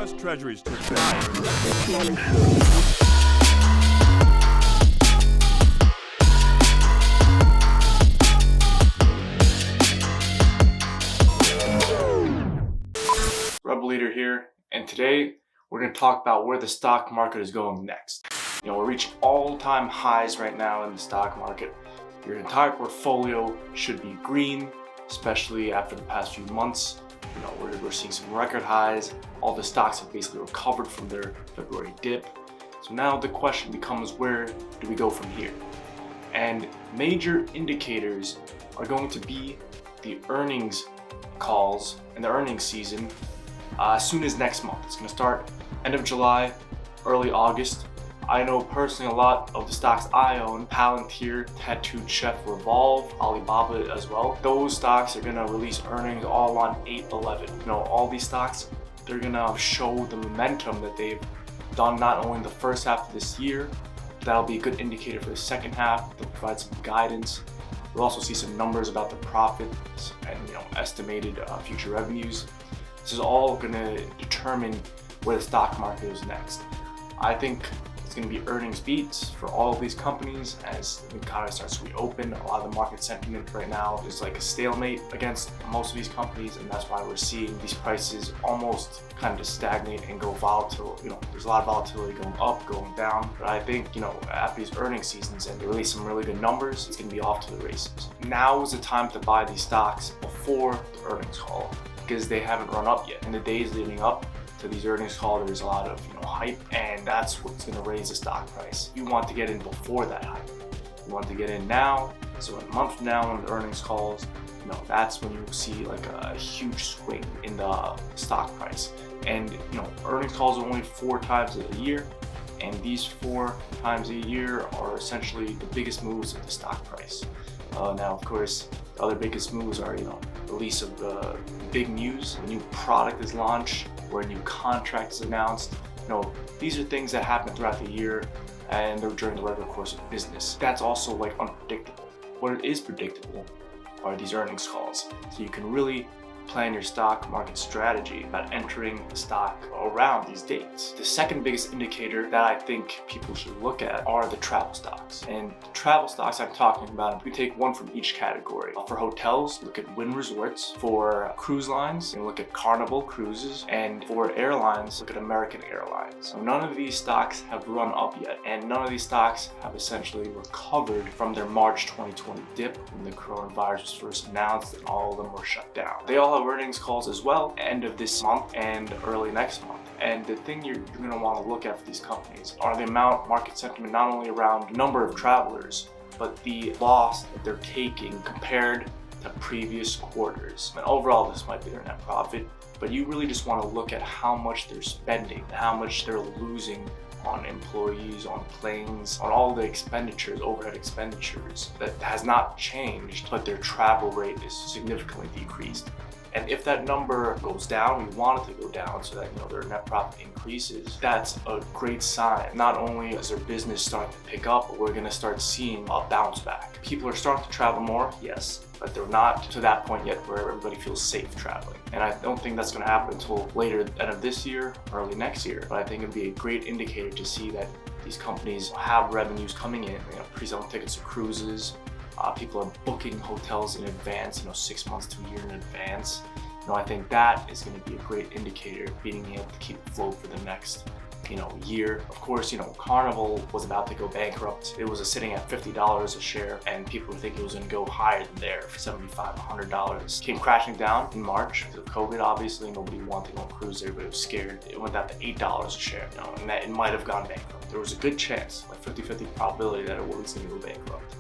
U.S. Treasuries took that. Rebel Leader here, and today we're going to talk about where the stock market is going next. We're reaching all-time highs right now in the stock market. Your entire portfolio should be green, especially after the past few months. We're seeing some record highs. All the stocks have basically recovered from their February dip. So now the question becomes, where do we go from here? And major indicators are going to be the earnings calls and the earnings season as soon as next month. It's going to start end of July, early August. I know personally a lot of the stocks I own: Palantir, Tattooed Chef, Revolve, Alibaba as well. Those stocks are going to release earnings all on 8/11. All these stocks, they're going to show the momentum that they've done not only in the first half of this year. That'll be a good indicator for the second half. They'll provide some guidance. We'll also see some numbers about the profits and estimated future revenues. This is all going to determine where the stock market is next. I think it's going to be earnings beats for all of these companies as the economy starts to reopen. A lot of the market sentiment right now is like a stalemate against most of these companies, and that's why we're seeing these prices almost kind of stagnate and go volatile. There's a lot of volatility going up, going down, but I think after these earnings seasons and they release some really good numbers, it's going to be off to the races. Now is the time to buy these stocks before the earnings call, because they haven't run up yet. In the days leading up to these earnings calls, there's a lot of hype, and that's what's going to raise the stock price. You want to get in before that hype. You want to get in now, so a month from now when the earnings calls, that's when you see like a huge swing in the stock price. And earnings calls are only 4 times a year, and these 4 times a year are essentially the biggest moves of the stock price. Now, of course, the other biggest moves are release of the big news, a new product is launched, or a new contract is announced. These are things that happen throughout the year, and they're during the regular course of business. That's also unpredictable. What is predictable are these earnings calls. So you can really plan your stock market strategy about entering the stock around these dates. The second biggest indicator that I think people should look at are the travel stocks. And the travel stocks I'm talking about, we take one from each category. For hotels, look at Wynn Resorts. For cruise lines, look at Carnival Cruises. And for airlines, look at American Airlines. So none of these stocks have run up yet, and none of these stocks have essentially recovered from their March 2020 dip when the coronavirus was first announced and all of them were shut down. They all have earnings calls as well, end of this month and early next month. And the thing you're going to want to look at for these companies are the market sentiment, not only around number of travelers, but the loss that they're taking compared to previous quarters. And overall, this might be their net profit, but you really just want to look at how much they're spending, how much they're losing on employees, on planes, on all the expenditures, overhead expenditures. That has not changed, but their travel rate is significantly decreased. And if that number goes down, we want it to go down so that their net profit increases. That's a great sign. Not only is their business starting to pick up, but we're going to start seeing a bounce back. People are starting to travel more, yes, but they're not to that point yet where everybody feels safe traveling. And I don't think that's going to happen until later, end of this year, early next year. But I think it'd be a great indicator to see that these companies have revenues coming in, pre-selling tickets to cruises. People are booking hotels in advance, 6 months to a year in advance. I think that is going to be a great indicator of being able to keep afloat for the next, year. Of course, Carnival was about to go bankrupt. It was sitting at $50 a share, and people were thinking it was going to go higher than there for $75, $100. Came crashing down in March because of COVID. Obviously, nobody wanted to go on cruise. Everybody was scared. It went down to $8 a share, and that it might have gone bankrupt. There was a good chance, like 50-50 probability that it was going to go bankrupt.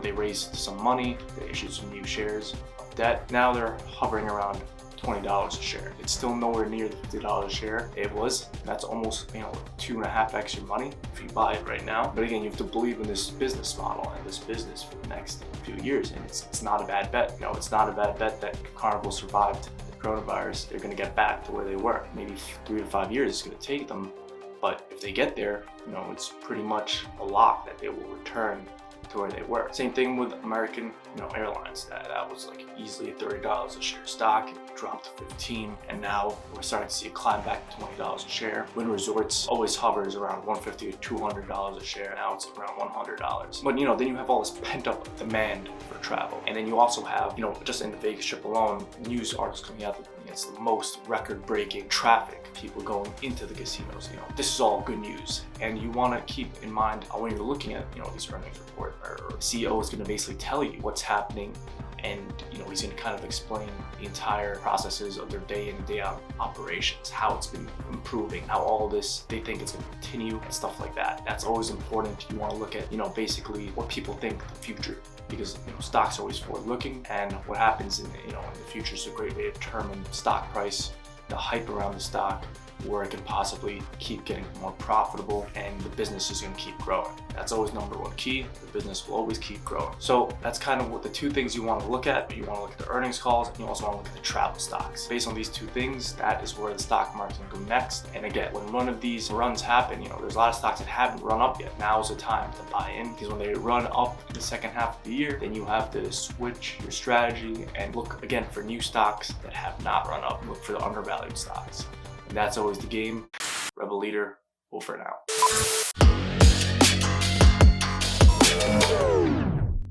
They raised some money, they issued some new shares of debt. Now they're hovering around $20 a share. It's still nowhere near the $50 a share it was. That's almost 2.5x your money if you buy it right now. But again, you have to believe in this business model and this business for the next few years, and it's not a bad bet. It's not a bad bet that Carnival survived the coronavirus. They're going to get back to where they were. Maybe 3 to 5 years it's going to take them, but if they get there, it's pretty much a lock that they will return to where they were. Same thing with American, Airlines. That was like easily $30 a share stock. It dropped to 15, and now we're starting to see it climb back to $20 a share. Wynn Resorts always hovers around $150 to $200 a share. Now it's around $100. But then you have all this pent-up demand for travel, and then you also have, just in the Vegas Strip alone, news articles coming out that it's the most record-breaking traffic, people going into the casinos. This is all good news, and you want to keep in mind when you're looking at these earnings report, or CEO is going to basically tell you what's happening, and he's going to kind of explain the entire processes of their day in, day out operations, how it's been improving, how all this they think it's going to continue, and stuff like that. That's always important. You want to look at basically what people think the future, because stocks are always forward-looking, and what happens in the future is a great way to determine stock price, the hype around the stock, where it can possibly keep getting more profitable, and the business is going to keep growing. That's always number one key. The business will always keep growing. So that's kind of what the two things you want to look at. You want to look at the earnings calls, and you also want to look at the travel stocks. Based on these two things, that is where the stock market can go next. And again, when one of these runs happen, there's a lot of stocks that haven't run up yet. Now is the time to buy in, because when they run up in the second half of the year, then you have to switch your strategy and look again for new stocks that have not run up. Look for the undervalued stocks. And that's always the game. Rebel Leader, over and out.